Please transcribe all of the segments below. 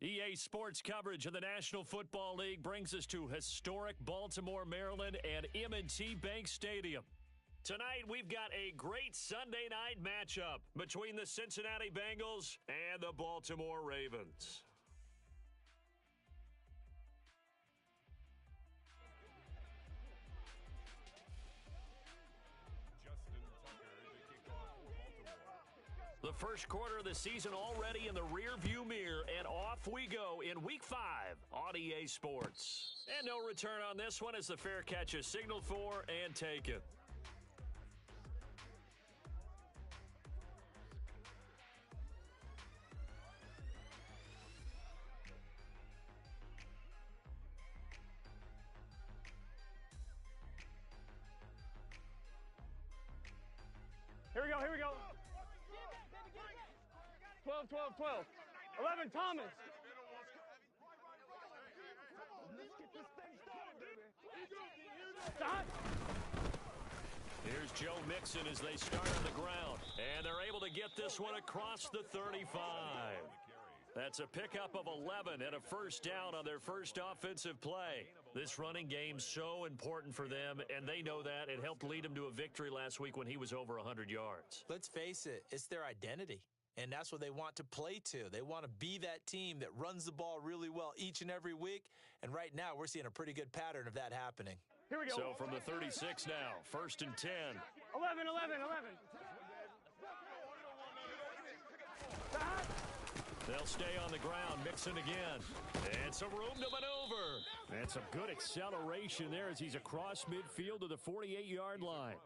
EA Sports coverage of the National Football League brings us to historic Baltimore, Maryland, and M&T Bank Stadium. Tonight, we've got a great Sunday night matchup between the Cincinnati Bengals and the Baltimore Ravens. The first quarter of the season already in the rearview mirror, and off we go in Week 5 on EA Sports. And no return on this one as the fair catch is signaled for and taken. Here we go. 12. 11, Thomas. Let's get this thing started, baby. Stop. Here's Joe Mixon as they start on the ground. And they're able to get this one across the 35. That's a pickup of 11 and a first down on their first offensive play. This running game's so important for them, and they know that. It helped lead them to a victory last week when he was over 100 yards. Let's face it, it's their identity. And that's what they want to play to. They want to be that team that runs the ball really well each and every week. And right now, we're seeing a pretty good pattern of that happening. Here we go. So from the 36 now, 1st and 10. 11. Stop. They'll stay on the ground, Mixon again. And some room to maneuver. And some good acceleration there as he's across midfield to the 48-yard line.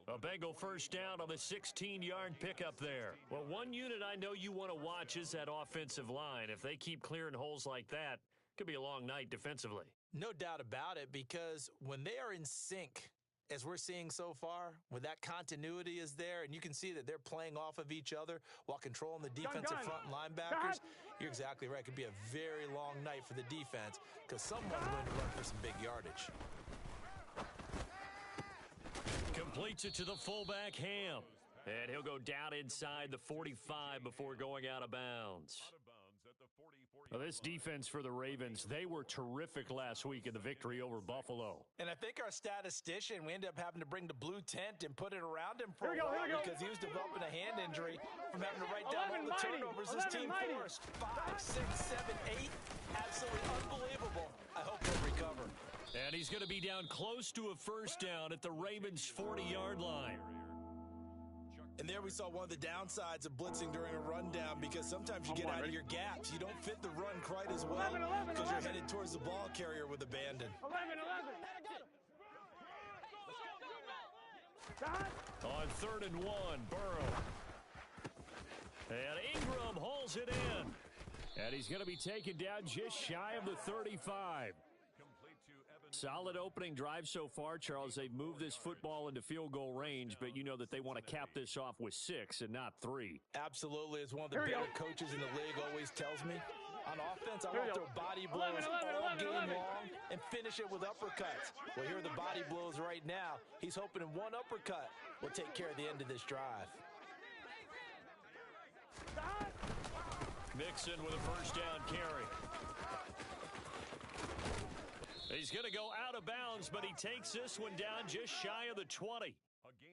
A Bengal first down on the 16-yard pickup there. Well, one unit I know you want to watch is that offensive line. If they keep clearing holes like that, it could be a long night defensively. No doubt about it, because when they are in sync, as we're seeing so far, when that continuity is there, and you can see that they're playing off of each other while controlling the defensive front linebackers, you're exactly right. It could be a very long night for the defense because someone's going to run for some big yardage. Completes it to the fullback, Ham. And he'll go down inside the 45 before going out of bounds. Well, this defense for the Ravens, they were terrific last week in the victory over Buffalo. And I think our statistician, we ended up having to bring the blue tent and put it around him for a while because he was developing a hand injury from having to write down all the turnovers this team forced. 5, 6, 7, 8. Absolutely unbelievable. I hope he'll recover. And he's going to be down close to a first down at the Ravens' 40-yard line. And there we saw one of the downsides of blitzing during a rundown because sometimes you get out of your gaps. You don't fit the run quite as well because you're headed towards the ball carrier with abandon. 11. On 3rd and 1, Burrow. And Ingram hauls it in. And he's going to be taken down just shy of the 35. Solid opening drive so far, Charles. They've moved this football into field goal range, but you know that they want to cap this off with 6 and not 3. Absolutely. As one of the better coaches in the league always tells me, on offense, I want to throw body blows all game long and finish it with uppercuts. Well, here are the body blows right now. He's hoping in one uppercut will take care of the end of this drive. Mixon with a first down carry. He's going to go out of bounds, but he takes this one down just shy of the 20.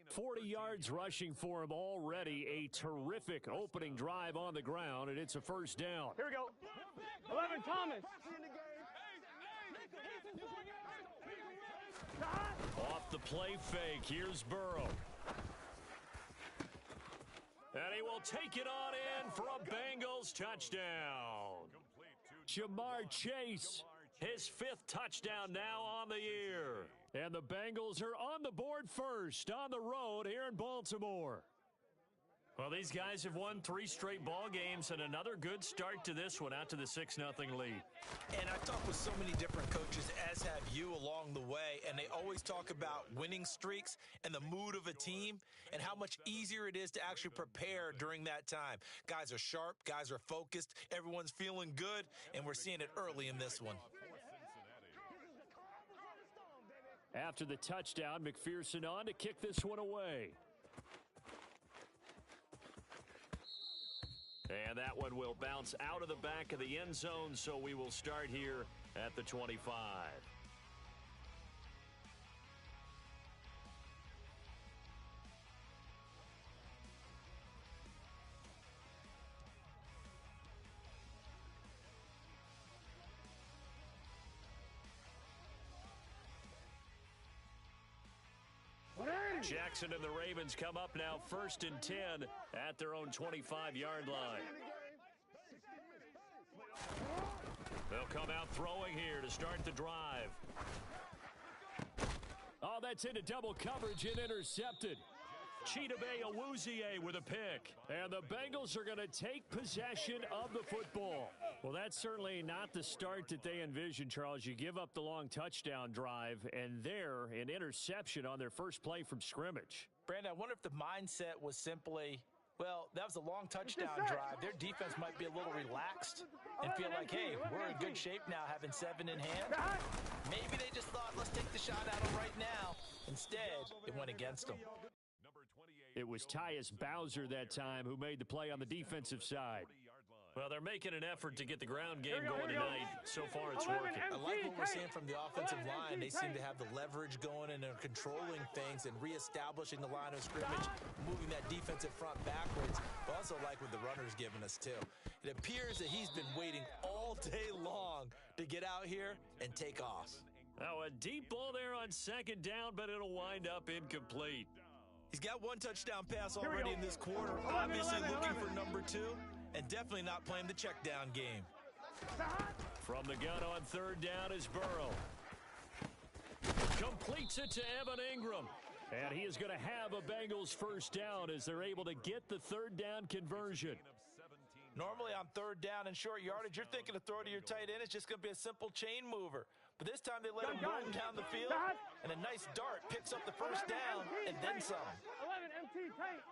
40 yards rushing for him already. A terrific opening drive on the ground, and it's a first down. Here we go. 11, Thomas. Off the play fake, here's Burrow. And he will take it on in for a Bengals touchdown. Ja'Marr Chase, his 5th touchdown now on the year. And the Bengals are on the board first on the road here in Baltimore. Well, these guys have won 3 straight ball games and another good start to this one out to the 6-0 lead. And I've talked with so many different coaches, as have you along the way, and they always talk about winning streaks and the mood of a team and how much easier it is to actually prepare during that time. Guys are sharp, guys are focused, everyone's feeling good, and we're seeing it early in this one. After the touchdown, McPherson on to kick this one away. And that one will bounce out of the back of the end zone, so we will start here at the 25. Jackson and the Ravens come up now 1st and 10 at their own 25-yard line. They'll come out throwing here to start the drive. Oh, that's into double coverage and intercepted. Chidobe Awuzie with a pick. And the Bengals are going to take possession of the football. Well, that's certainly not the start that they envisioned, Charles. You give up the long touchdown drive, and there, an interception on their first play from scrimmage. Brandon, I wonder if the mindset was simply, well, that was a long touchdown drive. Their defense might be a little relaxed and feel like, hey, we're in good shape now having 7 in hand. Maybe they just thought, let's take the shot at them right now. Instead, it went against them. It was Tyus Bowser that time who made the play on the defensive side. Well, they're making an effort to get the ground game going tonight. So far, it's working. I like what we're seeing from the offensive line. They seem to have the leverage going, and they're controlling things and reestablishing the line of scrimmage, moving that defensive front backwards. But also like what the runner's giving us, too. It appears that he's been waiting all day long to get out here and take off. Now, a deep ball there on 2nd down, but it'll wind up incomplete. He's got 1 touchdown pass already in this quarter. Obviously looking for number 2. And definitely not playing the check down game. From the gun on 3rd down is Burrow. Completes it to Evan Ingram. And he is going to have a Bengals first down as they're able to get the 3rd down conversion. Normally on 3rd down and short yardage, you're thinking to throw to your tight end. It's just going to be a simple chain mover. But this time they let him run down the field. And a nice dart picks up the first down and then some. 11 MT tight.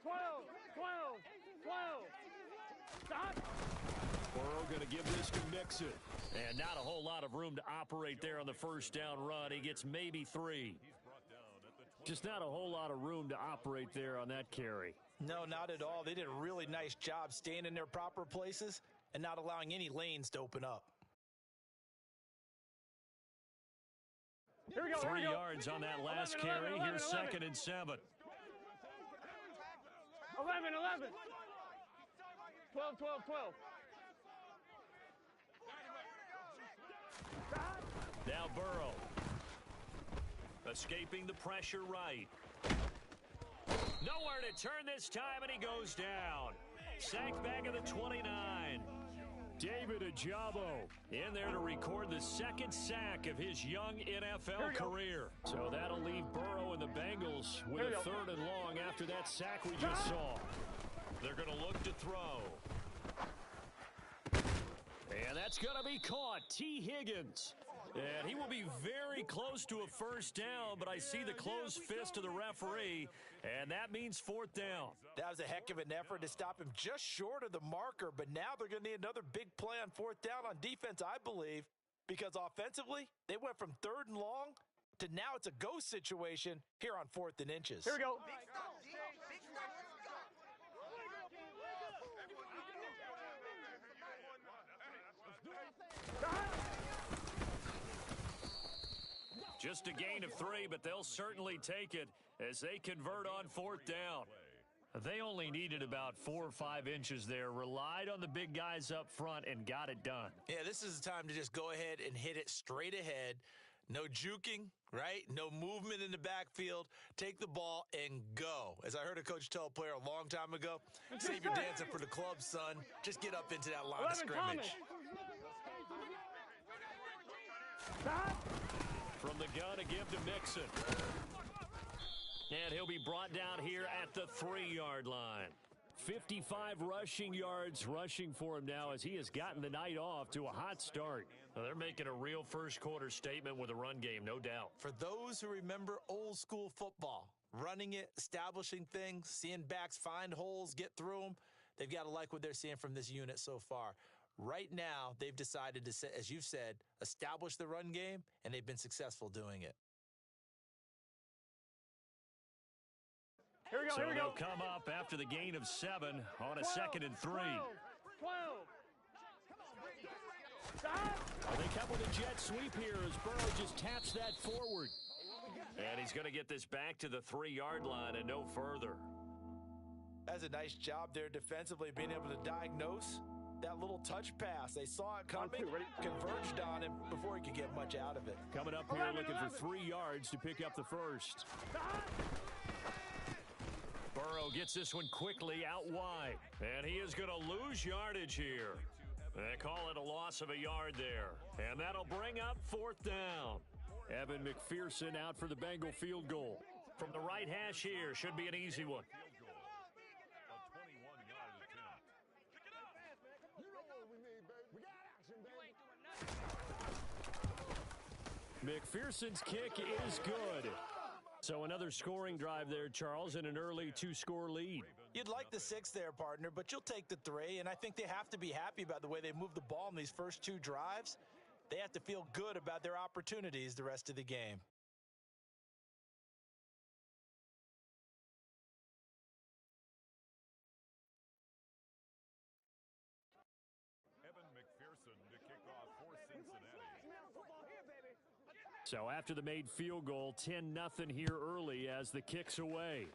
12. Stop. Burrow going to give this to Mixon. And not a whole lot of room to operate there on the first down run. He gets maybe 3. Just not a whole lot of room to operate there on that carry. No, not at all. They did a really nice job staying in their proper places and not allowing any lanes to open up. Here we go. 3 yards on that last 11, carry. 11, Here's 11. 2nd and 7. 11. 12. Now Burrow. Escaping the pressure right. Nowhere to turn this time, and he goes down. Sacked back at the 29. David Ojabo in there to record the 2nd sack of his young NFL career. So that'll leave Burrow and the Bengals with a 3rd and long after that sack we just saw. They're going to look to throw. And that's going to be caught. T. Higgins. And he will be very close to a first down, but I see the closed fist of the referee, and that means 4th down. That was a heck of an effort to stop him just short of the marker, but now they're going to need another big play on 4th down on defense, I believe, because offensively, they went from 3rd and long to now it's a go situation here on 4th and inches. Here we go. Just a gain of 3, but they'll certainly take it as they convert on 4th down. They only needed about 4 or 5 inches there, relied on the big guys up front, and got it done. Yeah, this is the time to just go ahead and hit it straight ahead. No juking, right? No movement in the backfield. Take the ball and go. As I heard a coach tell a player a long time ago, save your dancing for the club, son. Just get up into that line of scrimmage. From the gun, a give to Mixon. And he'll be brought down here at the 3-yard line. 55 rushing yards rushing for him now as he has gotten the night off to a hot start. Well, they're making a real first-quarter statement with a run game, no doubt. For those who remember old-school football, running it, establishing things, seeing backs find holes, get through them, they've got to like what they're seeing from this unit so far. Right now, they've decided to, as you've said, establish the run game, and they've been successful doing it. Here we go, So here we they'll go. come up after the gain of 7 on a 12, 2nd and 3. 12. Stop. They come with a jet sweep here as Burrow just taps that forward. And he's going to get this back to the 3-yard line and no further. That's a nice job there defensively, being able to diagnose that little touch pass. They saw it coming, converged on him before he could get much out of it. Coming up here looking for 3 yards to pick up the first. Burrow gets this one quickly out wide. And he is going to lose yardage here. They call it a loss of a yard there. And that'll bring up 4th down. Evan McPherson out for the Bengal field goal. From the right hash here, should be an easy one. McPherson's kick is good. So another scoring drive there, Charles, and an early 2-score lead. You'd like the 6 there, partner, but you'll take the 3, and I think they have to be happy about the way they moved the ball in these first 2 drives. They have to feel good about their opportunities the rest of the game. Evan McPherson to kick off for Cincinnati. So after the made field goal, 10-0 here early as the kick's away.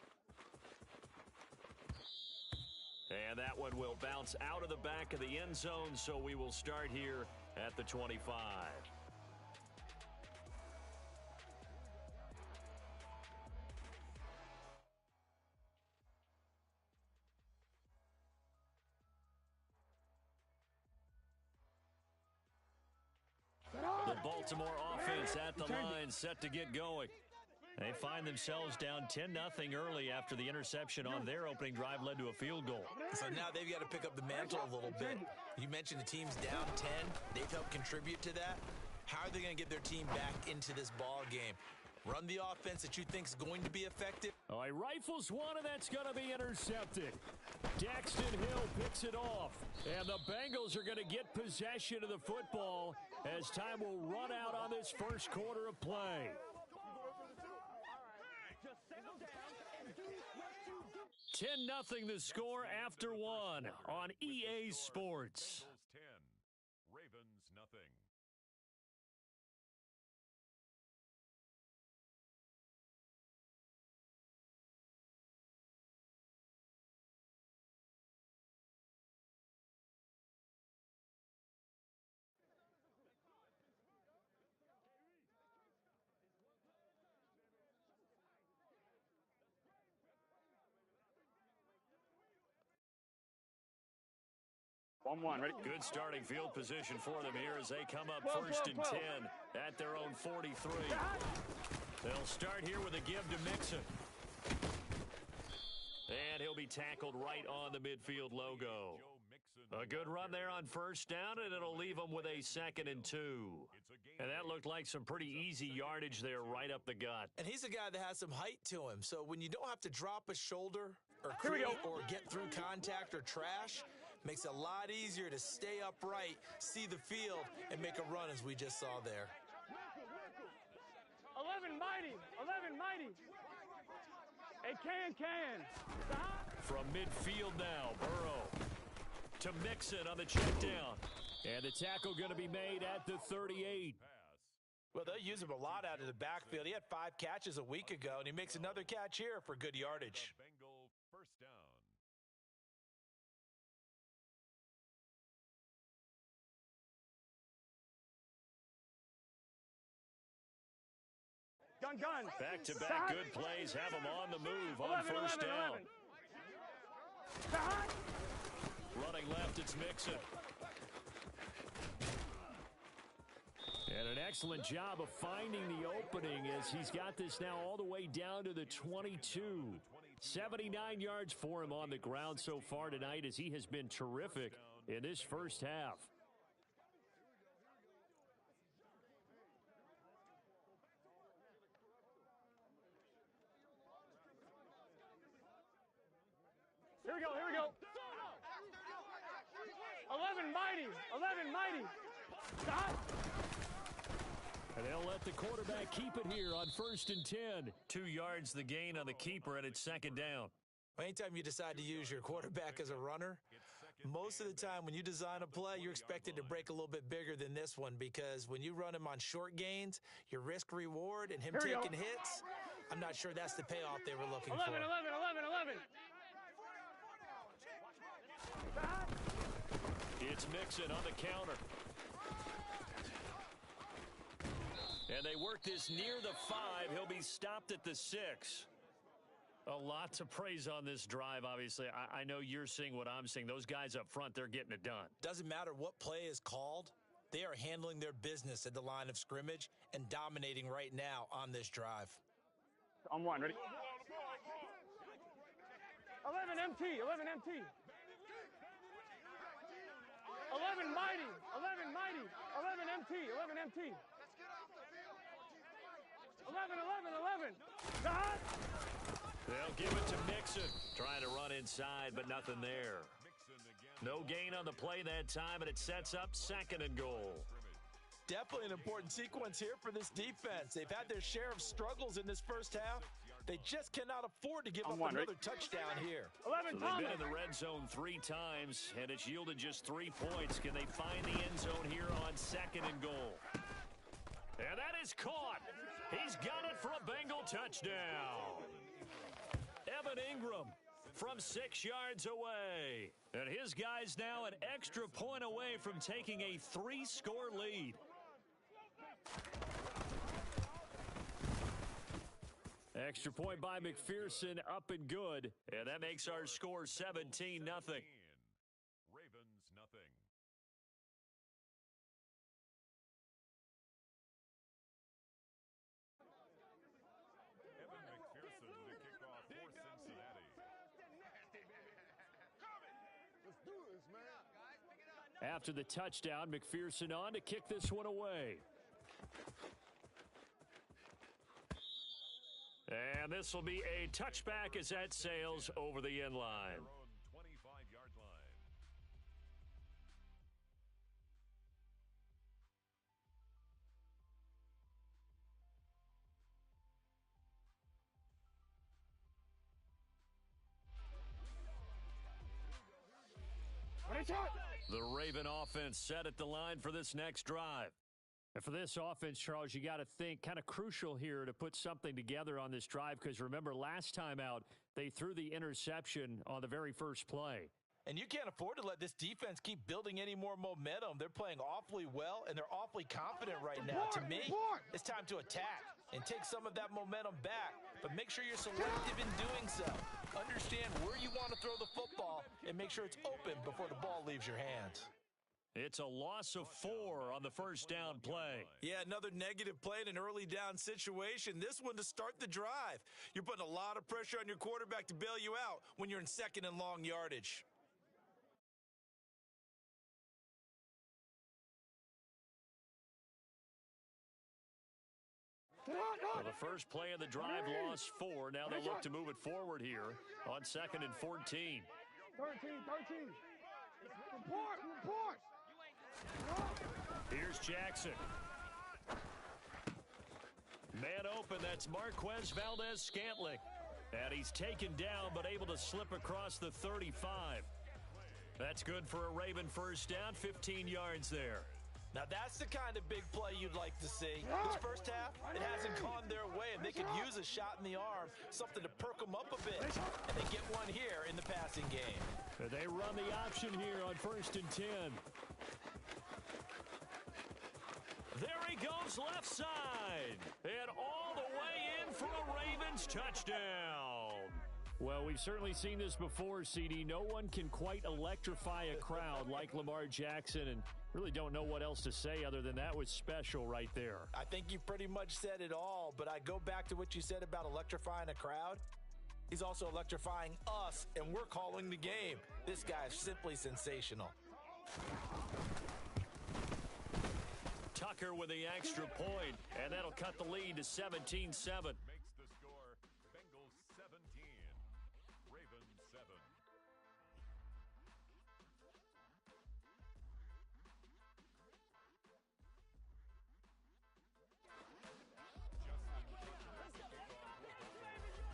And that one will bounce out of the back of the end zone, so we will start here at the 25. The Baltimore offense at the line, set to get going. They find themselves down 10-0 early after the interception on their opening drive led to a field goal. So now they've got to pick up the mantle a little bit. You mentioned the team's down 10. They've helped contribute to that. How are they going to get their team back into this ball game? Run the offense that you think is going to be effective. Oh, he rifles one, and that's going to be intercepted. Daxton Hill picks it off, and the Bengals are going to get possession of the football as time will run out on this first quarter of play. 10-0 the score after 1 on EA Sports. Bengals 10, Ravens nothing. Ready? Good starting field position for them here as they come up 1st and 10 at their own 43. They'll start here with a give to Mixon. And he'll be tackled right on the midfield logo. A good run there on 1st down, and it'll leave them with a 2nd and 2. And that looked like some pretty easy yardage there right up the gut. And he's a guy that has some height to him. So when you don't have to drop a shoulder or create or get through contact or trash, makes it a lot easier to stay upright, see the field, and make a run as we just saw there. 11 mighty. A can. Stop. From midfield now, Burrow to Mixon on the check down. And the tackle going to be made at the 38. Well, they'll use him a lot out of the backfield. He had 5 catches a week ago, and he makes another catch here for good yardage. Bengal first down. Gun. Back-to-back good plays have them on the move on 1st down. Stop. Running left, it's Mixon. And an excellent job of finding the opening as he's got this now all the way down to the 22. 79 yards for him on the ground so far tonight as he has been terrific in this first half. Here we go. 11 mighty. Stop. And they'll let the quarterback keep it here on 1st and 10. 2 yards the gain on the keeper, and it's 2nd down. Anytime you decide to use your quarterback as a runner, most of the time when you design a play, you're expected to break a little bit bigger than this one, because when you run him on short gains, your risk-reward and him taking hits, I'm not sure that's the payoff they were looking 11, for. 11, 11, 11. It's Mixon on the counter. And they work this near the 5. He'll be stopped at the 6. A lot to praise on this drive, obviously. I know you're seeing what I'm seeing. Those guys up front, they're getting it done. Doesn't matter what play is called. They are handling their business at the line of scrimmage and dominating right now on this drive. On 1, ready? 11 MT, 11 MT. 11 mighty, 11 mighty, 11 MT, 11 MT. 11, 11, 11. Dot. They'll give it to Mixon. Trying to run inside, but nothing there. No gain on the play that time, and it sets up 2nd and goal. Definitely an important sequence here for this defense. They've had their share of struggles in this first half. They just cannot afford to give up another touchdown here. 11 So they've been in the red zone 3 times, and it's yielded just 3 points. Can they find the end zone here on 2nd and goal? And that is caught. He's got it for a Bengal touchdown. Evan Ingram from 6 yards away. And his guys now an extra point away from taking a 3-score lead. Extra point by McPherson, up and good. And that makes our score 17-0. Ravens nothing. Evan McPherson to kick off for Cincinnati. Let's do this, man. After the touchdown, McPherson on to kick this one away. And this will be a touchback as that sails over the end line. Their own 25-yard line. The Raven offense set at the line for this next drive. And for this offense, Charles, you got to think kind of crucial here to put something together on this drive, because remember last time out, they threw the interception on the very first play. And you can't afford to let this defense keep building any more momentum. They're playing awfully well, and they're awfully confident right now. To me, it's time to attack and take some of that momentum back, but make sure you're selective in doing so. Understand where you want to throw the football and make sure it's open before the ball leaves your hands. It's a loss of 4 on the first down play. Yeah, another negative play in an early down situation. This one to start the drive. You're putting a lot of pressure on your quarterback to bail you out when you're in 2nd and long yardage. Well, the first play of the drive lost 4. Now they look to move it forward here on 2nd and 14. 13. Report. Here's Jackson. Man open, that's Marquez Valdez-Scantling. And he's taken down, but able to slip across the 35. That's good for a Raven first down, 15 yards there. Now that's the kind of big play you'd like to see. This first half, it hasn't gone their way, and they could use a shot in the arm, something to perk them up a bit. And they get one here in the passing game. They run the option here on 1st and 10. There he goes left side. And all the way in for a Ravens touchdown. Well, we've certainly seen this before, CD. No one can quite electrify a crowd like Lamar Jackson, and really don't know what else to say other than that was special right there. I think you pretty much said it all, but I go back to what you said about electrifying a crowd. He's also electrifying us, and we're calling the game. This guy is simply sensational. Tucker with the extra point, and that'll cut the lead to 17-7. Makes the score Bengals 17, Ravens 7.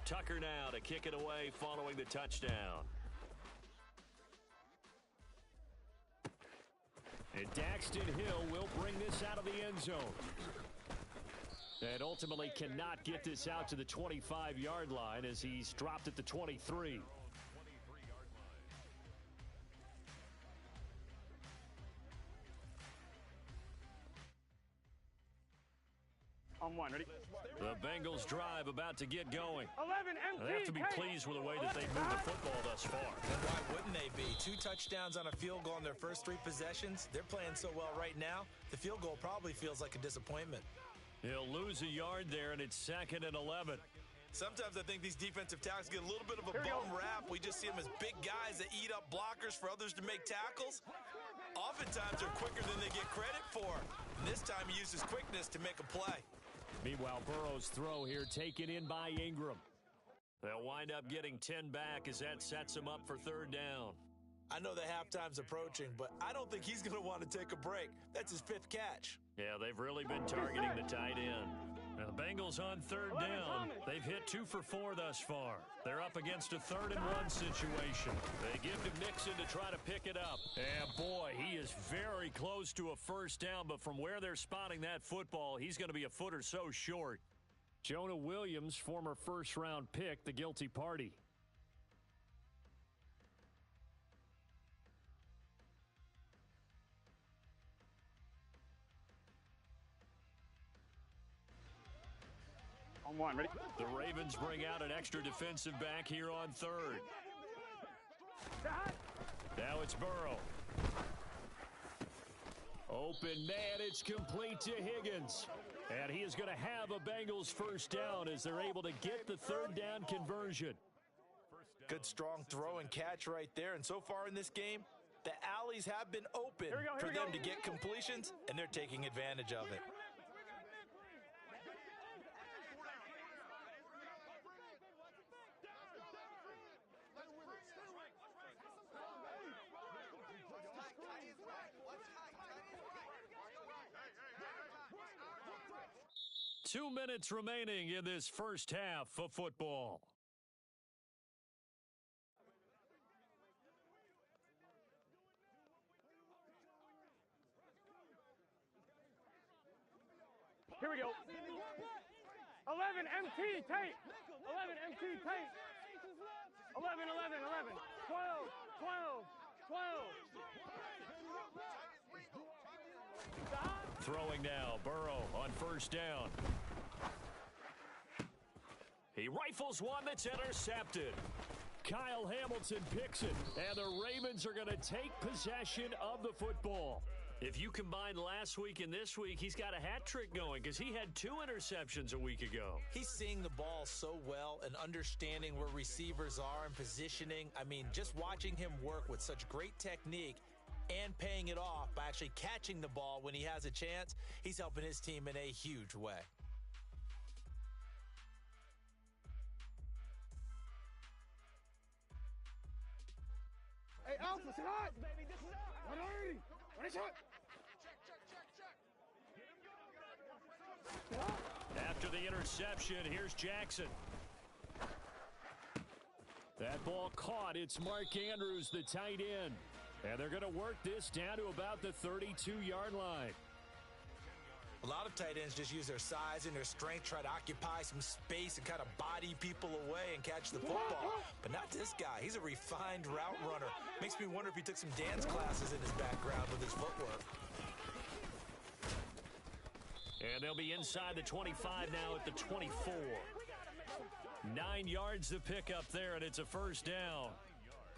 Tucker now to kick it away following the touchdown. And Daxton Hill will bring this out of the end zone. And ultimately cannot get this out to the 25-yard line as he's dropped at the 23. On one, ready? The Bengals drive about to get going. 11 MT. They have to be pleased with the way that they've moved the football thus far. And why wouldn't they be? 2 touchdowns on a field goal in their first 3 possessions. They're playing so well right now, the field goal probably feels like a disappointment. He'll lose a yard there, and it's 2nd and 11. Sometimes I think these defensive tackles get a little bit of a bum rap. We just see them as big guys that eat up blockers for others to make tackles. Oftentimes they're quicker than they get credit for. And this time he uses quickness to make a play. Meanwhile, Burrow's throw here taken in by Ingram. They'll wind up getting 10 back as that sets them up for 3rd down. I know the halftime's approaching, but I don't think he's going to want to take a break. That's his 5th catch. Yeah, they've really been targeting the tight end. Now the Bengals on 3rd down. They've hit 2 for 4 thus far. They're up against a 3rd and 1 situation. They give to Mixon to try to pick it up. And boy, he is very close to a 1st down, but from where they're spotting that football, he's going to be a foot or so short. Jonah Williams, former 1st-round pick, the guilty party. On one, ready? The Ravens bring out an extra defensive back here on 3rd. Now it's Burrow. Open man, it's complete to Higgins. And he is going to have a Bengals 1st down as they're able to get the 3rd down conversion. Good strong throw and catch right there. And so far in this game, the alleys have been open for them to get completions, and they're taking advantage of it. Two minutes remaining in this first half of football. Here we go. 11 MT tape. 11 MT tape. 11, 11, 11. 12, 12, 12. Throwing now, Burrow on 1st down. He rifles one that's intercepted. Kyle Hamilton picks it, and the Ravens are going to take possession of the football. If you combine last week and this week, he's got a hat trick going because he had 2 interceptions a week ago. He's seeing the ball so well and understanding where receivers are and positioning. I mean, just watching him work with such great technique and paying it off by actually catching the ball when he has a chance, he's helping his team in a huge way. Hey, Alpha, sit hot, baby. This is up. 180. What is it? After the interception, here's Jackson. That ball caught. It's Mark Andrews, the tight end. And they're going to work this down to about the 32-yard line. A lot of tight ends just use their size and their strength, try to occupy some space and kind of body people away and catch the football. But not this guy. He's a refined route runner. Makes me wonder if he took some dance classes in his background with his footwork. And they'll be inside the 25 now at the 24. 9 yards to pick up there, and it's a 1st down.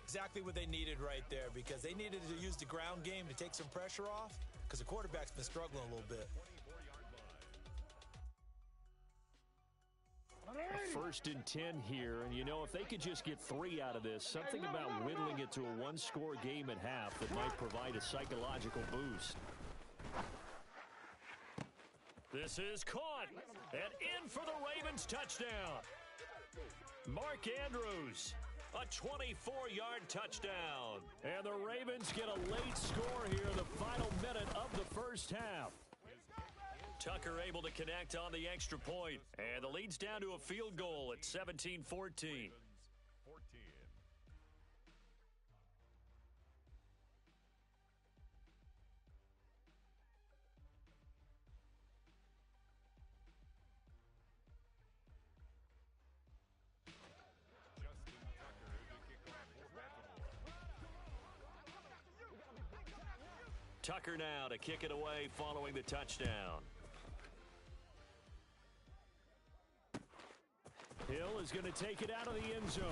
Exactly what they needed right there, because they needed to use the ground game to take some pressure off, because the quarterback's been struggling a little bit. A 1st and 10 here, and you know, if they could just get 3 out of this, something about whittling it to a 1-score game at half that might provide a psychological boost. This is caught, and in for the Ravens touchdown. Mark Andrews, a 24-yard touchdown. And the Ravens get a late score here in the final minute of the first half. Tucker able to connect on the extra point, and the lead's down to a field goal at 17-14. 14. Tucker now to kick it away following the touchdown. Hill is going to take it out of the end zone.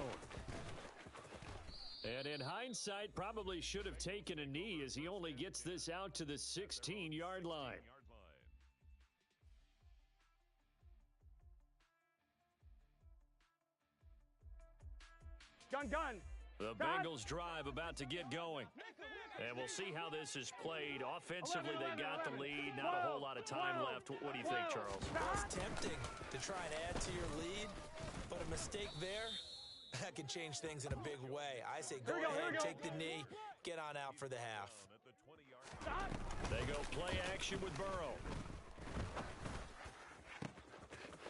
And in hindsight, probably should have taken a knee as he only gets this out to the 16-yard line. Gun. The Bengals drive about to get going. And we'll see how this is played. Offensively, they got the lead. Not a whole lot of time left. What do you think, Charles? Well, it's tempting to try and add to your lead, but a mistake there, that can change things in a big way. I say go ahead, take the knee, get on out for the half. They go play action with Burrow.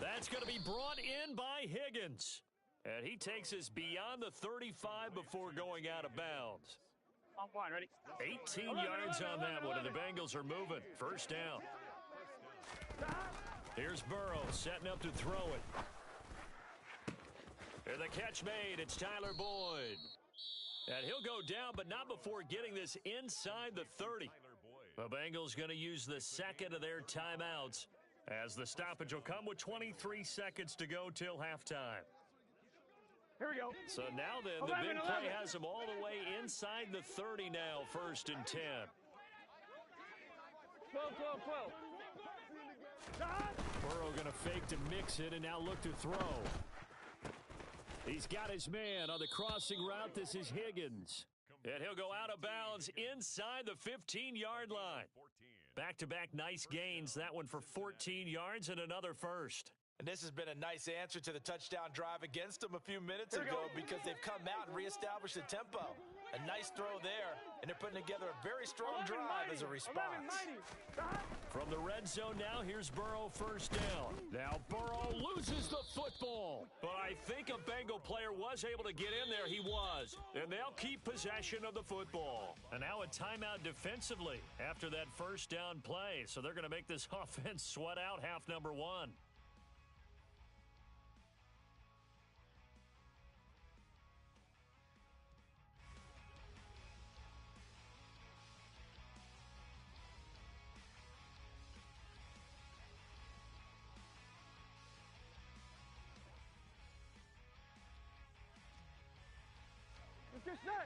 That's going to be brought in by Higgins. And he takes us beyond the 35 before going out of bounds. On one, ready? 18 yards on that one, and the Bengals are moving. First down. Here's Burrow setting up to throw it. And the catch made. It's Tyler Boyd. And he'll go down, but not before getting this inside the 30. The Bengals going to use the second of their timeouts as the stoppage will come with 23 seconds to go till halftime. Here we go. So now then, the big play has them all the way inside the 30 now, 1st and 10. 12. Burrow going to fake to mix it and now look to throw. He's got his man on the crossing route. This is Higgins. And he'll go out of bounds inside the 15-yard line. Back-to-back nice gains. That one for 14 yards and another first. And this has been a nice answer to the touchdown drive against them a few minutes ago because they've come out and reestablished the tempo. A nice throw there, and they're putting together a very strong drive as a response. From the red zone now, here's Burrow first down. Now Burrow loses the football. But I think a Bengal player was able to get in there. He was. And they'll keep possession of the football. And now a timeout defensively after that first down play. So they're going to make this offense sweat out half number one.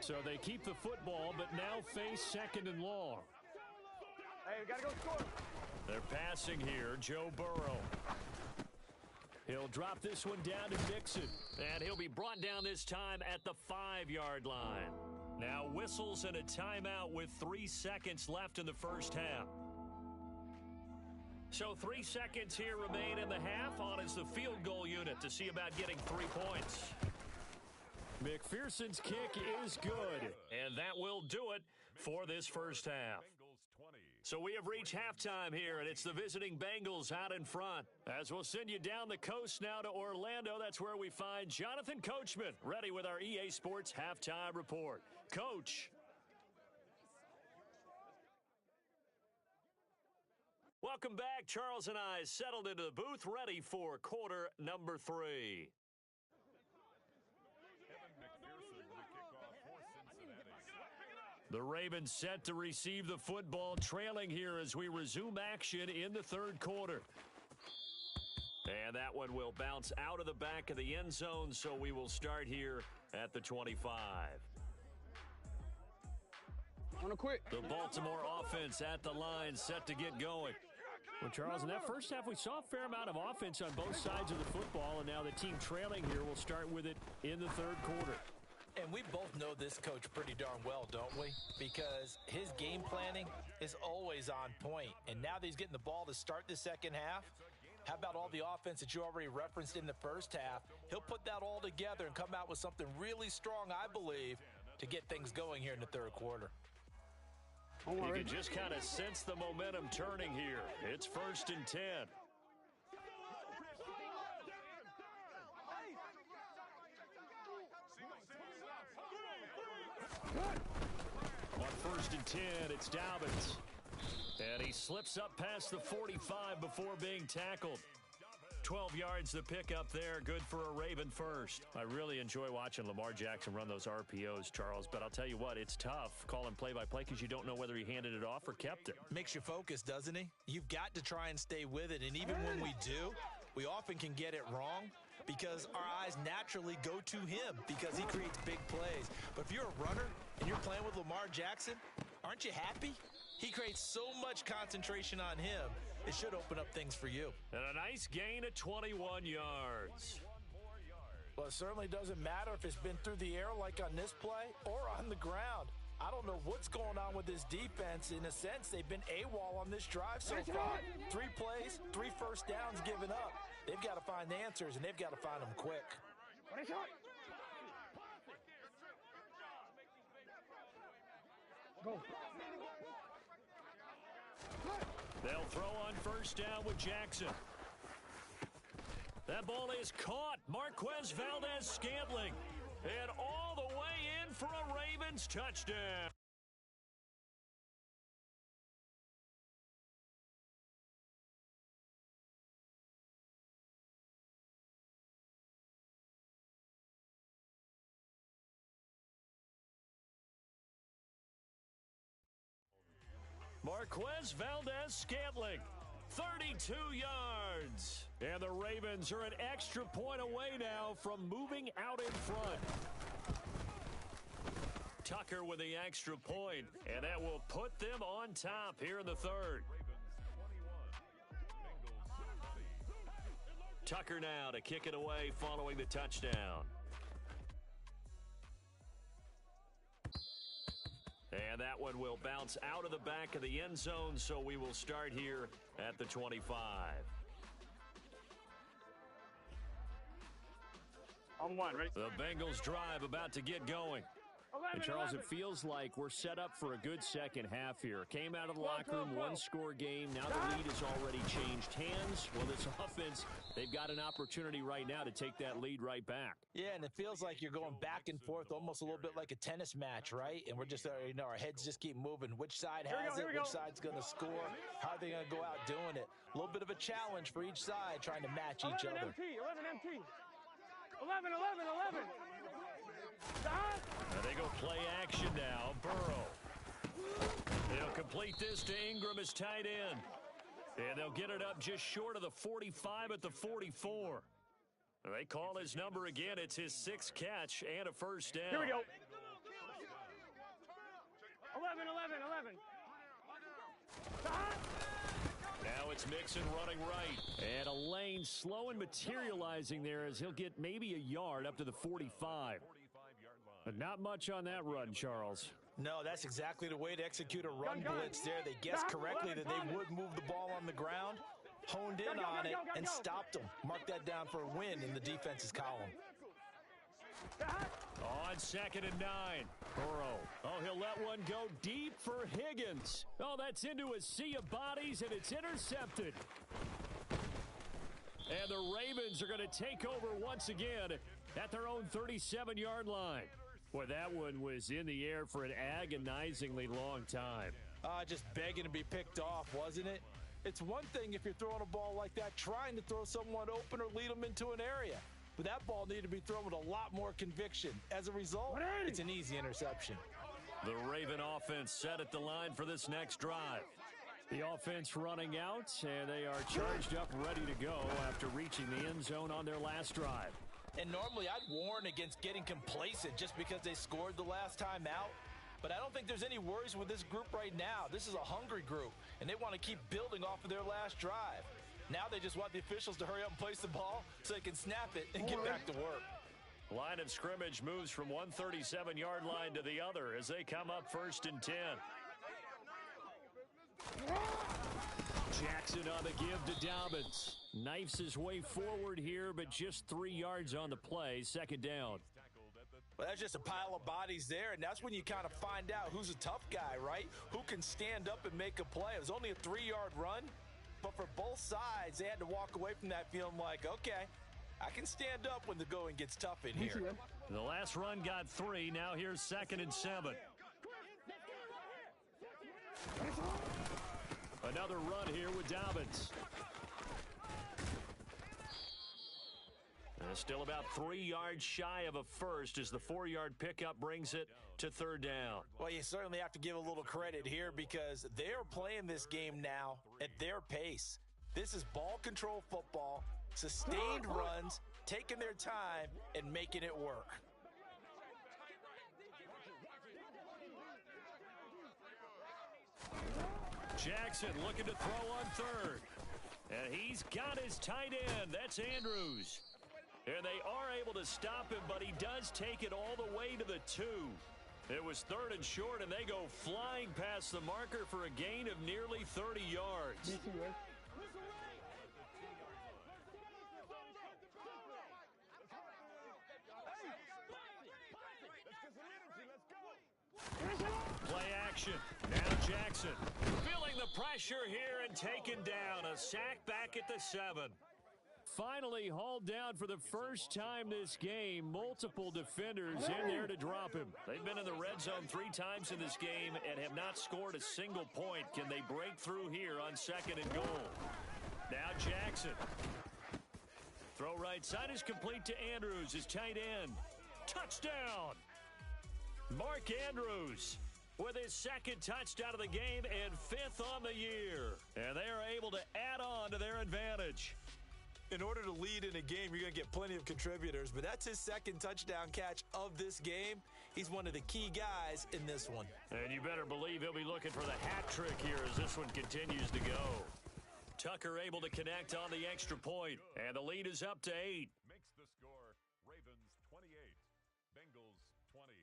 So they keep the football, but now face 2nd and long. Hey, we got to go score. They're passing here. Joe Burrow. He'll drop this one down to Mixon. And he'll be brought down this time at the 5-yard line. Now whistles and a timeout with 3 seconds left in the first half. So 3 seconds here remain in the half. On is the field goal unit to see about getting 3 points. McPherson's kick is good, and that will do it for this first half. So we have reached halftime here, and it's the visiting Bengals out in front. As we'll send you down the coast now to Orlando, that's where we find Jonathan Coachman, ready with our EA Sports Halftime Report. Coach. Welcome back. Charles and I settled into the booth, ready for quarter number 3. The Ravens set to receive the football, trailing here as we resume action in the third quarter. And that one will bounce out of the back of the end zone, so we will start here at the 25. Wanna quit? The Baltimore offense at the line, set to get going. Well, Charles, in that first half, we saw a fair amount of offense on both sides of the football, and now the team trailing here will start with it in the third quarter. And we both know this coach pretty darn well, don't we? Because his game planning is always on point. And now that he's getting the ball to start the second half, how about all the offense that you already referenced in the first half? He'll put that all together and come out with something really strong, I believe, to get things going here in the third quarter. You can just kind of sense the momentum turning here. It's 1st and 10. On 1st and 10, it's Dobbins. And he slips up past the 45 before being tackled. 12 yards the pickup there. Good for a Raven first. I really enjoy watching Lamar Jackson run those RPOs, Charles, but I'll tell you what, it's tough calling play-by-play because you don't know whether he handed it off or kept it. Makes you focus, doesn't he? You've got to try and stay with it, and even when we do, we often can get it wrong because our eyes naturally go to him because he creates big plays. But if you're a runner and you're playing with Lamar Jackson, aren't you happy? He creates so much concentration on him. It should open up things for you. And a nice gain of 21 yards. Well, it certainly doesn't matter if it's been through the air like on this play or on the ground. I don't know what's going on with this defense. In a sense, they've been AWOL on this drive so far. 3 plays, 3 first downs given up. They've got to find answers, and they've got to find them quick. Go. They'll throw on 1st down with Jackson. That ball is caught. Marquez Valdez-Scantling. And all the way in for a Ravens touchdown. Marquez Valdez-Scantling, 32 yards. And the Ravens are an extra point away now from moving out in front. Tucker with the extra point, and that will put them on top here in the 3rd. Tucker now to kick it away following the touchdown. And that one will bounce out of the back of the end zone, so we will start here at the 25. On 1, ready? The Bengals drive about to get going. 11, And Charles, 11. it feels like we're set up for a good second half here. Came out of the locker room, 1-score game. Now the lead has already changed hands. Well, this offense, they've got an opportunity right now to take that lead right back. Yeah, and it feels like you're going back and forth almost a little bit like a tennis match, right? And we're just, our heads just keep moving. Which side has it? Which side's going to score? How are they going to go out doing it? A little bit of a challenge for each side trying to match each other. 11 MT. 11, 11, 11. And they go play action now. Burrow. They'll complete this to Ingram as tight end. And they'll get it up just short of the 45 at the 44. They call his number again. It's his 6th catch and a 1st down. Here we go. 11, 11, 11. Now it's Mixon running right. And a lane slow and materializing there as he'll get maybe a yard up to the 45. But not much on that run, Charles. No, that's exactly the way to execute a run blitz there. They guessed correctly that they would move the ball on the ground, honed in on it, and stopped them. Mark that down for a win in the defense's column. On 2nd and 9. Burrow. Oh, he'll let one go deep for Higgins. Oh, that's into a sea of bodies, and it's intercepted. And the Ravens are going to take over once again at their own 37-yard line. Boy, that one was in the air for an agonizingly long time. Just begging to be picked off, wasn't it? It's one thing if you're throwing a ball like that, trying to throw someone open or lead them into an area. But that ball needed to be thrown with a lot more conviction. As a result, it's an easy interception. The Raven offense set at the line for this next drive. The offense running out, and they are charged up, ready to go after reaching the end zone on their last drive. And normally I'd warn against getting complacent just because they scored the last time out. But I don't think there's any worries with this group right now. This is a hungry group, and they want to keep building off of their last drive. Now they just want the officials to hurry up and place the ball so they can snap it and get back to work. Line of scrimmage moves from one 37-yard line to the other as they come up 1st and 10. Jackson on the give to Dobbins. Knifes his way forward here, but just 3 yards on the play. 2nd down. Well, that's just a pile of bodies there, and that's when you kind of find out who's a tough guy, right? Who can stand up and make a play. It was only a 3-yard run, but for both sides, they had to walk away from that feeling like, okay, I can stand up when the going gets tough in here. The last run got 3. Now here's 2nd and 7. Another run here with Dobbins. Still about 3 yards shy of a first as the 4-yard pickup brings it to 3rd down. Well, you certainly have to give a little credit here because they're playing this game now at their pace. This is ball control football, sustained runs, taking their time, and making it work. Jackson looking to throw on 3rd. And he's got his tight end. That's Andrews. And they are able to stop him, but he does take it all the way to the 2. It was 3rd and short, and they go flying past the marker for a gain of nearly 30 yards. Play action. Now Jackson feeling the pressure here and taken down. A sack back at the 7. Finally hauled down for the first time this game. Multiple defenders in there to drop him. They've been in the red zone 3 times in this game and have not scored a single point. Can they break through here on 2nd and goal? Now Jackson. Throw right side is complete to Andrews, his tight end. Touchdown! Mark Andrews with his 2nd touchdown of the game and 5th on the year. And they are able to add on to their advantage. In order to lead in a game, you're going to get plenty of contributors, but that's his 2nd touchdown catch of this game. He's one of the key guys in this one. And you better believe he'll be looking for the hat trick here as this one continues to go. Tucker able to connect on the extra point, and the lead is up to 8. Makes the score Ravens 28, Bengals 20.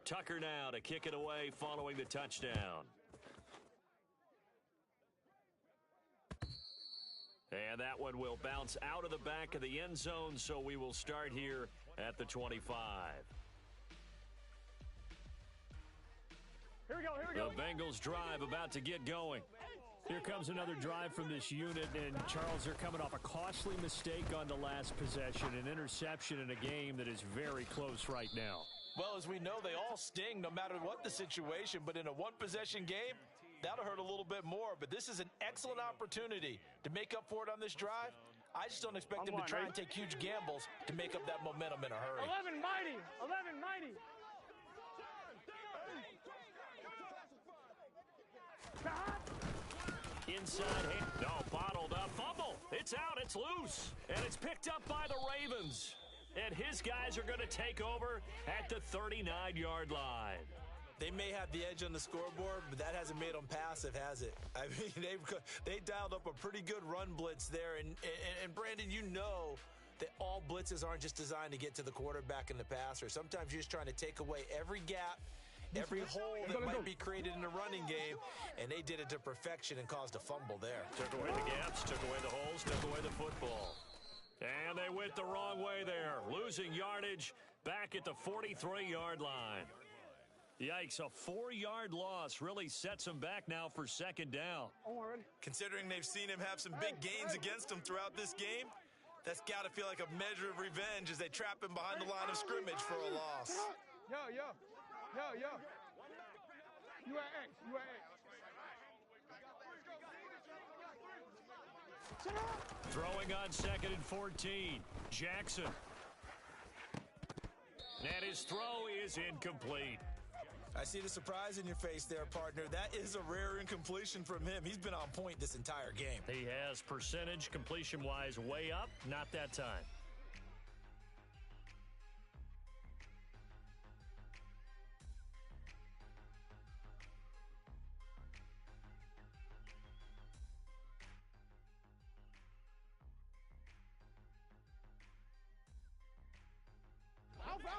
Tucker now to kick it away following the touchdown. And that one will bounce out of the back of the end zone, so we will start here at the 25. Here we go, here we go. The Bengals drive about to get going. Here comes another drive from this unit, and Charles, they're coming off a costly mistake on the last possession, an interception in a game that is very close right now. Well, as we know, they all sting no matter what the situation, but in a one-possession game, that'll hurt a little bit more. But this is an excellent opportunity to make up for it on this drive. I just don't expect them to try and take huge gambles to make up that momentum in a hurry. 11 mighty, 11 mighty. Inside hand. No, bottled up. Fumble. It's out. It's loose. And it's picked up by the Ravens. And his guys are going to take over at the 39-yard line. They may have the edge on the scoreboard, but that hasn't made them passive, has it? I mean, they dialed up a pretty good run blitz there. And Brandon, you know that all blitzes aren't just designed to get to the quarterback and the passer. Sometimes you're just trying to take away every gap, every hole that might be created in the running game, and they did it to perfection and caused a fumble there. Took away the gaps, took away the holes, took away the football. And they went the wrong way there, losing yardage back at the 43-yard line. Yikes, a 4-yard loss really sets them back now for 2nd down. Considering they've seen him have some big gains against them throughout this game, that's got to feel like a measure of revenge as they trap him behind the line of scrimmage for a loss. Yo. You are X. Throwing on 2nd and 14. Jackson. And his throw is incomplete. I see the surprise in your face there, partner. That is a rare incompletion from him. He's been on point this entire game. He has percentage completion-wise way up, not that time.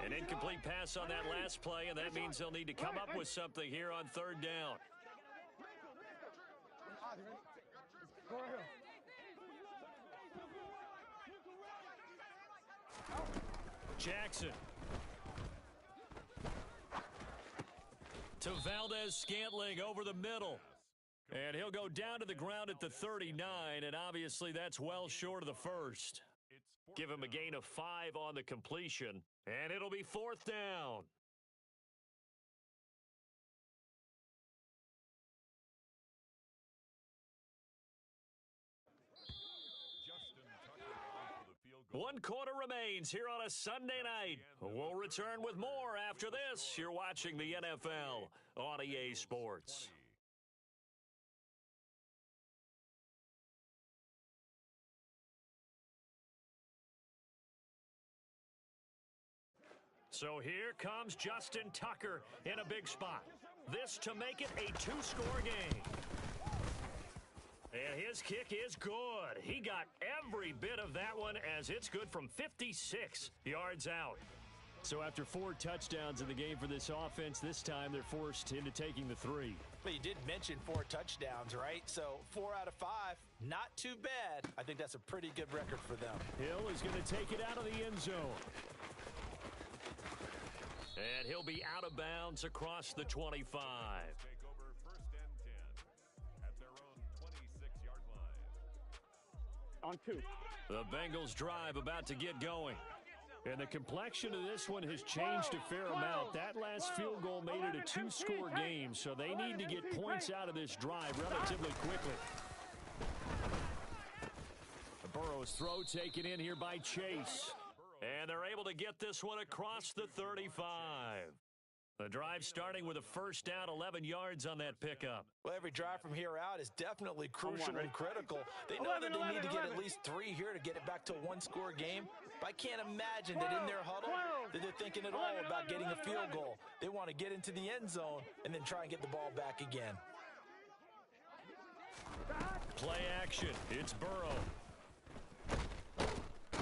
An incomplete pass on that last play, and that means they'll need to come up with something here on third down. Jackson. To Valdez-Scantling over the middle. And he'll go down to the ground at the 39, and obviously that's well short of the first. Give him a gain of 5 on the completion, and it'll be fourth down. One quarter remains here on a Sunday night. We'll return with more after this. You're watching the NFL on EA Sports. So here comes Justin Tucker in a big spot. This to make it a 2-score game. And his kick is good. He got every bit of that one as it's good from 56 yards out. So after 4 touchdowns in the game for this offense, this time they're forced into taking the 3. But you did mention 4 touchdowns, right? So 4 out of 5, not too bad. I think that's a pretty good record for them. Hill is going to take it out of the end zone. And he'll be out of bounds across the 25. Take over first and 10 at their own 26-yard line. On 2. The Bengals drive about to get going. And the complexion of this one has changed a fair amount. That last field goal made it a 2-score game, so they need to get points out of this drive relatively quickly. Burrow's throw taken in here by Chase. And they're able to get this one across the 35. The drive starting with a first down, 11 yards on that pickup. Well, every drive from here out is definitely crucial and critical. They know that they need to get at least 3 here to get it back to a 1-score game. But I can't imagine that in their huddle that they're thinking at all about getting a field goal. They want to get into the end zone and then try and get the ball back again. Play action. It's Burrow.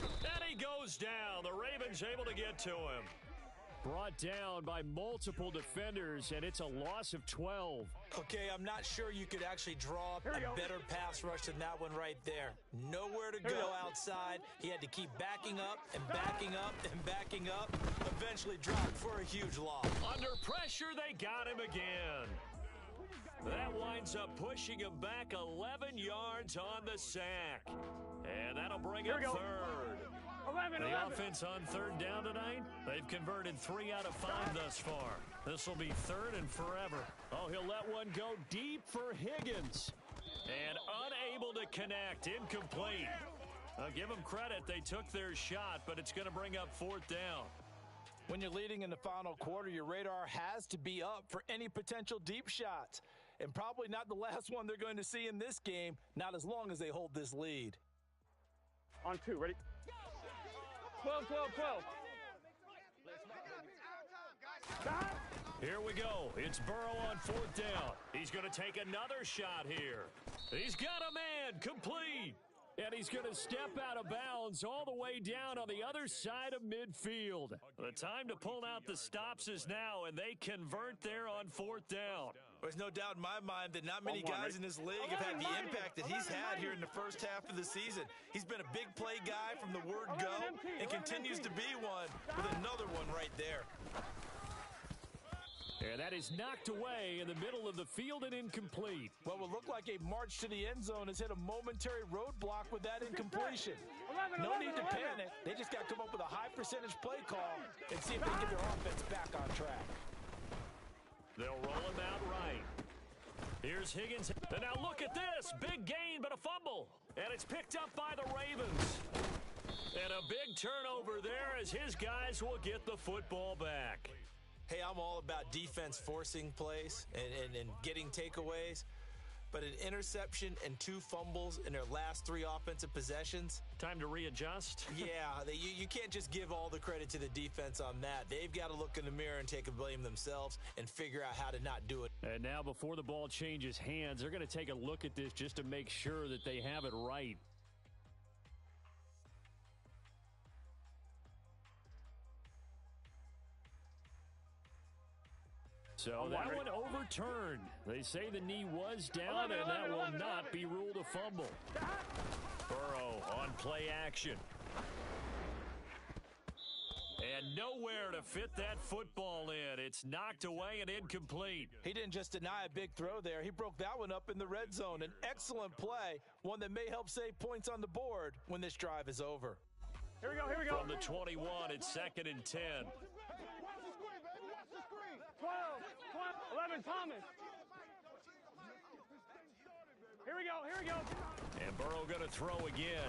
And he goes down. The Ravens able to get to him. Brought down by multiple defenders, and it's a loss of 12. Okay, I'm not sure you could actually draw up a better pass rush than that one right there. Nowhere to go outside. He had to keep backing up and backing up and backing up. Eventually dropped for a huge loss. Under pressure, they got him again. That winds up pushing him back 11 yards on the sack. And that'll bring up third. 11. The offense on third down tonight, they've converted 3 out of 5 thus far. This will be third and forever. Oh, he'll let one go deep for Higgins. And unable to connect, incomplete. I'll give them credit, they took their shot, but it's going to bring up fourth down. When you're leading in the final quarter, your radar has to be up for any potential deep shots. And probably not the last one they're going to see in this game, not as long as they hold this lead. On 2, ready? 12. Here we go. It's Burrow on fourth down. He's going to take another shot here. He's got a man complete. And he's going to step out of bounds all the way down on the other side of midfield. The time to pull out the stops is now, and they convert there on fourth down. There's no doubt in my mind that not many guys in this league have had the impact that he's had here in the first half of the season. He's been a big play guy from the word go and continues to be one with another one right there. And that is knocked away in the middle of the field and incomplete. What will look like a march to the end zone has hit a momentary roadblock with that incompletion. No need to panic. They just got to come up with a high percentage play call and see if they can get their offense back on track. They'll roll him out right. Here's Higgins. And now look at this. Big gain, but a fumble. And it's picked up by the Ravens. And a big turnover there as his guys will get the football back. Hey, I'm all about defense forcing plays and getting takeaways. But an interception and 2 fumbles in their last 3 offensive possessions. Time to readjust? Yeah, you can't just give all the credit to the defense on that. They've got to look in the mirror and take a blame themselves and figure out how to not do it. And now before the ball changes hands, they're going to take a look at this just to make sure that they have it right. So that one overturned. They say the knee was down, and that will not be ruled a fumble. Burrow on play action. And nowhere to fit that football in. It's knocked away and incomplete. He didn't just deny a big throw there. He broke that one up in the red zone. An excellent play, one that may help save points on the board when this drive is over. Here we go, here we go. From the 21, it's 2nd and 10. 12, 11, Thomas. Here we go. And Burrow going to throw again.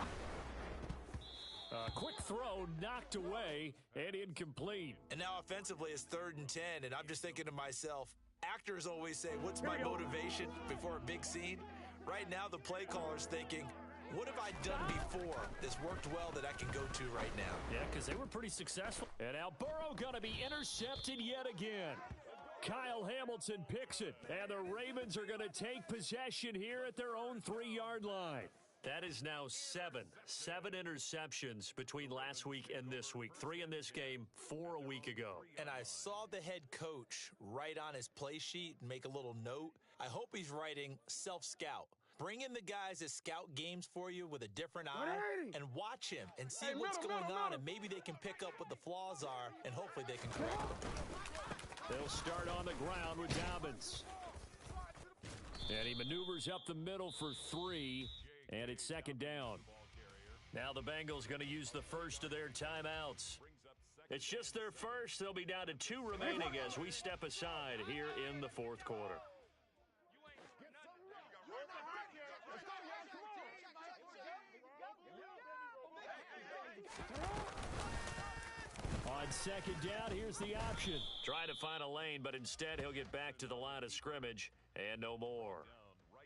Quick throw, knocked away, and incomplete. And now offensively it's 3rd and 10, and I'm just thinking to myself, actors always say, what's my motivation before a big scene? Right now the play caller's thinking, what have I done before that's worked well that I can go to right now? Yeah, because they were pretty successful. And now Burrow going to be intercepted yet again. Kyle Hamilton picks it, and the Ravens are going to take possession here at their own 3-yard line. That is now 7 interceptions between last week and this week. 3 in this game, 4 a week ago. And I saw the head coach write on his play sheet and make a little note. I hope he's writing self-scout. Bring in the guys that scout games for you with a different eye and watch him and see what's going on, and maybe they can pick up what the flaws are, and hopefully they can correct them. They'll start on the ground with Dobbins. And he maneuvers up the middle for 3. And it's 2nd down. Now the Bengals going to use the first of their timeouts. It's just their first. They'll be down to 2 remaining as we step aside here in the 4th quarter. On 2nd down, here's the option. Trying to find a lane, but instead he'll get back to the line of scrimmage and no more.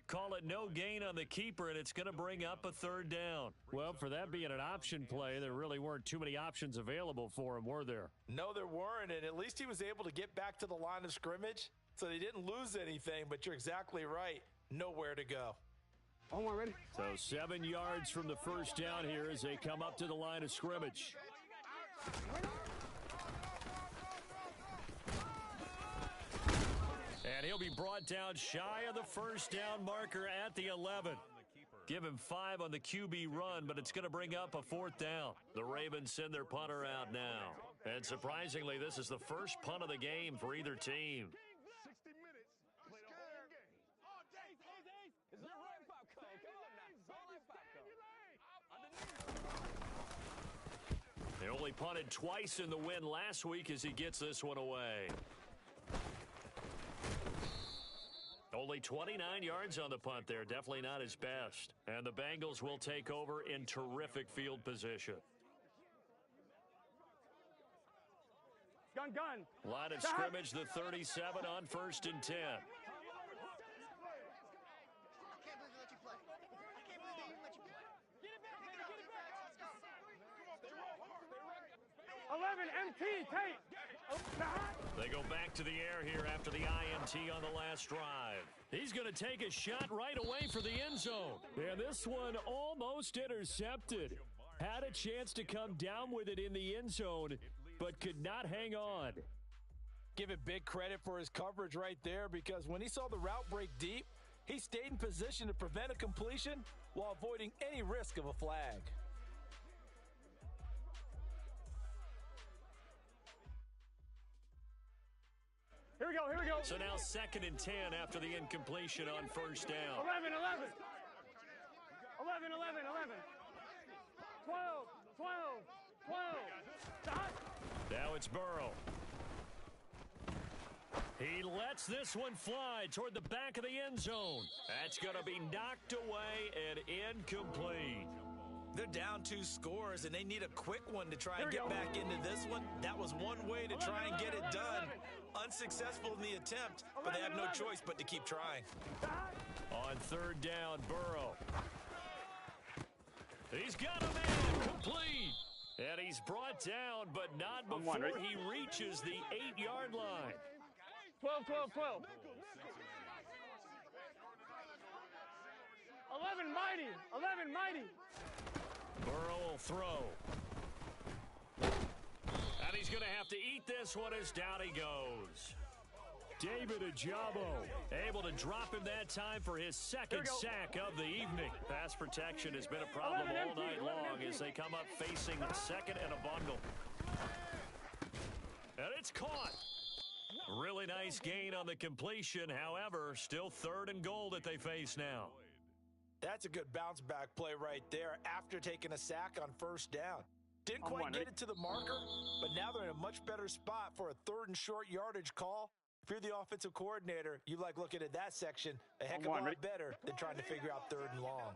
Call it no gain on the keeper, and it's going to bring up a 3rd down. Well, for that being an option play, there really weren't too many options available for him, were there? No, there weren't, and at least he was able to get back to the line of scrimmage, so they didn't lose anything, but you're exactly right. Nowhere to go. Omar, ready? So 7 yards from the first down here as they come up to the line of scrimmage. And he'll be brought down shy of the first down marker at the 11. Give him 5 on the QB run, but it's going to bring up a 4th down. The Ravens send their punter out now. And surprisingly, this is the first punt of the game for either team. 60 minutes. Play the whole game. They only punted twice in the win last week as he gets this one away. Only 29 yards on the punt there. Definitely not his best. And the Bengals will take over in terrific field position. Gun. Line of scrimmage, the 37 on 1st and 10. 11, MT, Tate. They go back to the air here after the INT on the last drive. He's going to take a shot right away for the end zone. And this one almost intercepted. Had a chance to come down with it in the end zone, but could not hang on. Give it big credit for his coverage right there, because when he saw the route break deep, he stayed in position to prevent a completion while avoiding any risk of a flag. Here we go. So now 2nd and 10 after the incompletion on first down. 11. 12. Now it's Burrow. He lets this one fly toward the back of the end zone. That's going to be knocked away and incomplete. They're down 2 scores, and they need a quick one to try and get back into this one. That was one way to try and get it done. Unsuccessful in the attempt, but they have no choice but to keep trying. On 3rd down, Burrow. He's got a man complete. And he's brought down, but not before he reaches the 8-yard line. 12. 11 mighty. Burrow will throw. And he's going to have to eat this one as down he goes. David Ajabo able to drop him that time for his second sack of the evening. Pass protection has been a problem all night long as they come up facing second and a bundle. And it's caught. Really nice gain on the completion. However, still 3rd and goal that they face now. That's a good bounce back play right there after taking a sack on 1st down. Didn't quite get it to the marker, but now they're in a much better spot for a 3rd and short yardage call. If you're the offensive coordinator, you like looking at that section a heck of a lot better than trying to figure out 3rd and long.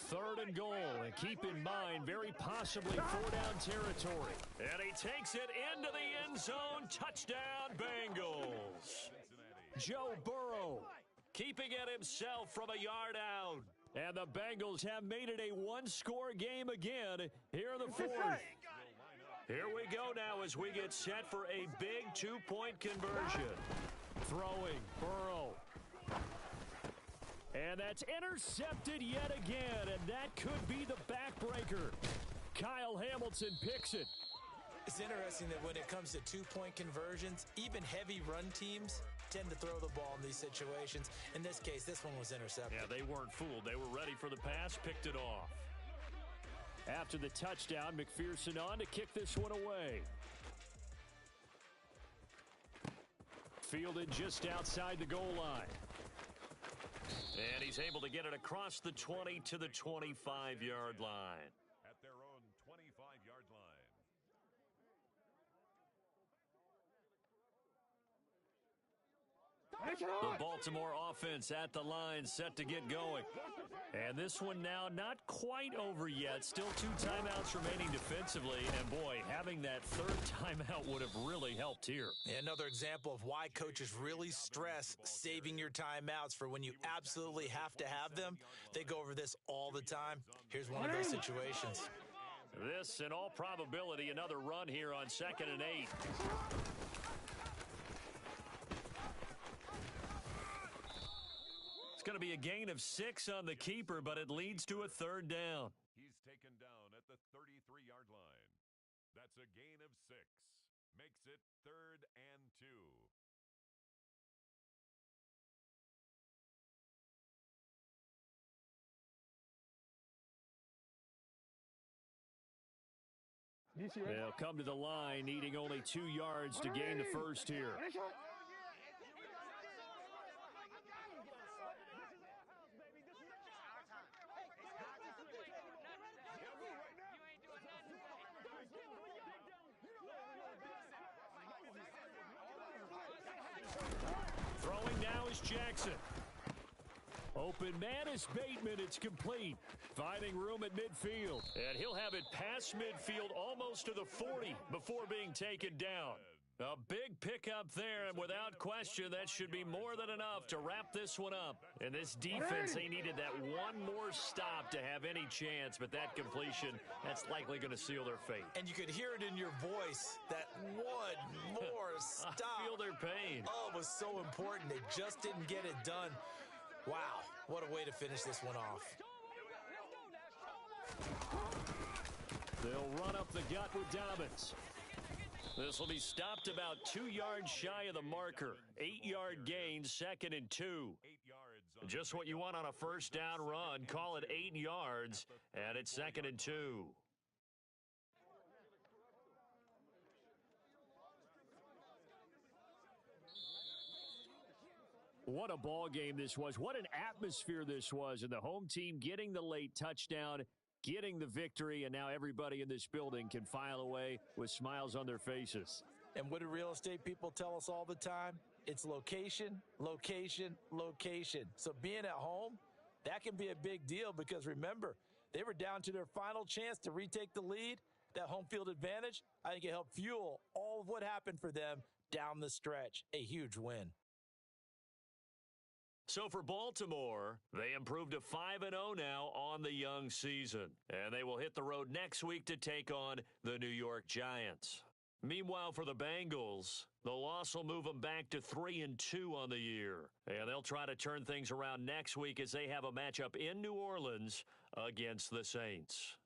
3rd and goal, and keep in mind, very possibly 4-down territory. And he takes it into the end zone. Touchdown, Bengals. Joe Burrow keeping it himself from a yard out. And the Bengals have made it a one-score game again here in the 4th. Here we go now as we get set for a big 2-point conversion. Throwing, Burrow. And that's intercepted yet again, and that could be the backbreaker. Kyle Hamilton picks it. It's interesting that when it comes to 2-point conversions, even heavy run teams tend to throw the ball in these situations. In this case, this one was intercepted. Yeah, they weren't fooled. They were ready for the pass, picked it off. After the touchdown, McPherson on to kick this one away. Fielded just outside the goal line. And he's able to get it across the 20 to the 25-yard line. At their own 25-yard line. The Baltimore offense at the line, set to get going. And this one now not quite over yet. Still 2 timeouts remaining defensively. And boy, having that 3rd timeout would have really helped here. Another example of why coaches really stress saving your timeouts for when you absolutely have to have them. They go over this all the time. Here's one of those situations. This, in all probability, another run here on 2nd and 8. It's going to be a gain of 6 on the keeper, but it leads to a 3rd down. He's taken down at the 33-yard line. That's a gain of 6. Makes it 3rd and 2. They'll come to the line, needing only 2 yards to gain the first here. Throwing now is Jackson. Open man is Bateman. It's complete. Finding room at midfield. And he'll have it past midfield almost to the 40 before being taken down. A big pickup there, and without question, that should be more than enough to wrap this one up. And this defense, they needed that one more stop to have any chance, but that completion, that's likely going to seal their fate. And you could hear it in your voice, that one more stop. I feel their pain. Oh, it was so important. They just didn't get it done. Wow, what a way to finish this one off. They'll run up the gut with Dobbins. This will be stopped about 2 yards shy of the marker. 8-yard gain, 2nd and 2. 8 yards. Just what you want on a first down run. Call it 8 yards, and it's 2nd and 2. What a ball game this was. What an atmosphere this was. And the home team getting the late touchdown, getting the victory, and now everybody in this building can file away with smiles on their faces. And what do real estate people tell us all the time? It's location, location, location. So being at home, that can be a big deal because remember, they were down to their final chance to retake the lead. That home field advantage, I think it helped fuel all of what happened for them down the stretch. A huge win. So for Baltimore, they improved to 5-0 now on the young season. And they will hit the road next week to take on the New York Giants. Meanwhile, for the Bengals, the loss will move them back to 3-2 on the year. And they'll try to turn things around next week as they have a matchup in New Orleans against the Saints.